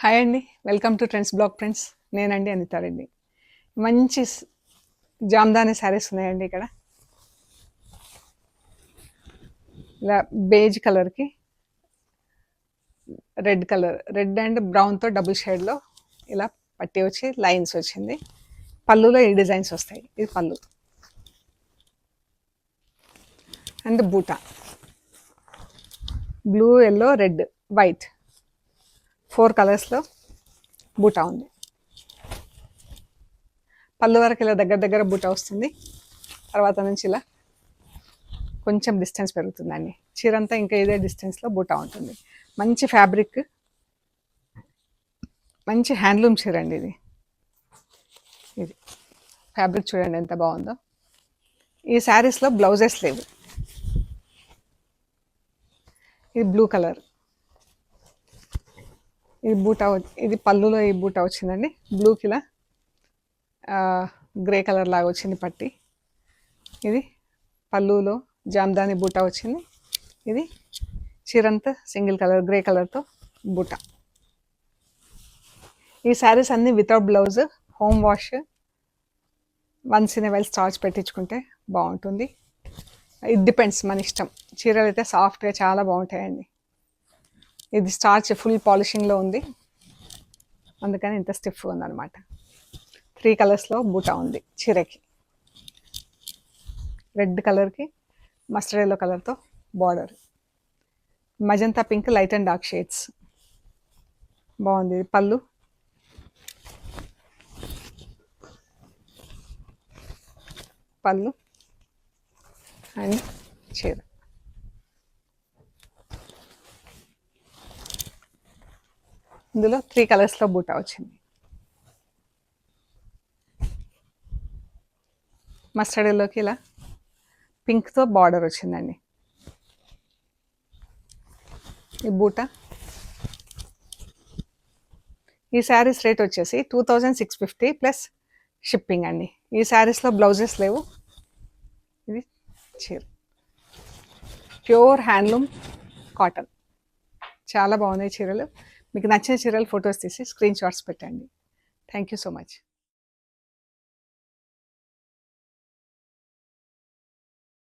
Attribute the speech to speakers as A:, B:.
A: Hi అండి, welcome to trends blog friends. నేనండి అనితారెడ్డి. మంచి జామ్దాని శారీస్ ఉన్నాయండి ఇక్కడ. ఇలా బేజ్ కలర్కి రెడ్ అండ్ బ్రౌన్తో డబుల్ షేడ్లో ఇలా పట్టి వచ్చి లైన్స్ వచ్చింది. పళ్ళులో ఈ డిజైన్స్ వస్తాయి. ఇది పళ్ళు అండ్ బూటా బ్లూ, ఎల్లో, రెడ్, వైట్ 4 కలర్స్లో బూటా ఉంది. పళ్ళు వరకు ఇలా దగ్గర బూటా వస్తుంది. తర్వాత నుంచి ఇలా కొంచెం డిస్టెన్స్ పెరుగుతుందండి. చీరంతా ఇంకా ఇదే డిస్టెన్స్లో బూటా ఉంటుంది. మంచి ఫ్యాబ్రిక్, మంచి హ్యాండ్లూమ్ చీర అండి ఇది. ఫ్యాబ్రిక్ చూడండి ఎంత బాగుందో. ఈ శారీస్లో బ్లౌజెస్ లేవు. ఇది బ్లూ కలర్, ఇది బూటా, ఇది పళ్ళులో ఈ బూటా వచ్చిందండి. బ్లూకి ఇలా గ్రే కలర్ లాగా వచ్చింది పట్టి. ఇది పళ్ళులో జామ్దాని బూటా వచ్చింది. ఇది చీరంతా సింగిల్ కలర్ గ్రే కలర్తో బూటా. ఈ శారీస్ అన్నీ without blouse, home wash, once in while starch పెట్టించుకుంటే బాగుంటుంది. ఇట్ డిపెండ్స్, మన ఇష్టం. చీరలు అయితే సాఫ్ట్గా చాలా బాగుంటాయండి. ఇది స్టార్చ్ ఫుల్ పాలిషింగ్లో ఉంది, అందుకని ఇంత స్టిఫ్ ఉందన్నమాట. 3 కలర్స్లో బూటా ఉంది చీరకి. రెడ్ కలర్కి మస్టర్డ్ ఎల్లో కలర్తో border, magenta pink, light and dark shades. బాగుంది. పళ్ళు అండ్ చీర. ఇందులో 3 కలర్స్లో బూటా వచ్చింది. మస్టర్డ్ ఎల్లోకి ఇలా పింక్తో బార్డర్ వచ్చిందండి. ఈ బూటా. ఈ శారీస్ రేట్ వచ్చేసి 2650 ప్లస్ షిప్పింగ్ అండి. ఈ శారీస్లో బ్లౌజెస్ లేవు. ఇది చీర ప్యూర్ హ్యాండ్లూమ్ కాటన్. చాలా బాగున్నాయి చీరలు. మీకు నచ్చిన చీరలు ఫొటోస్ తీసి స్క్రీన్ షాట్స్ పెట్టండి. Thank you so much.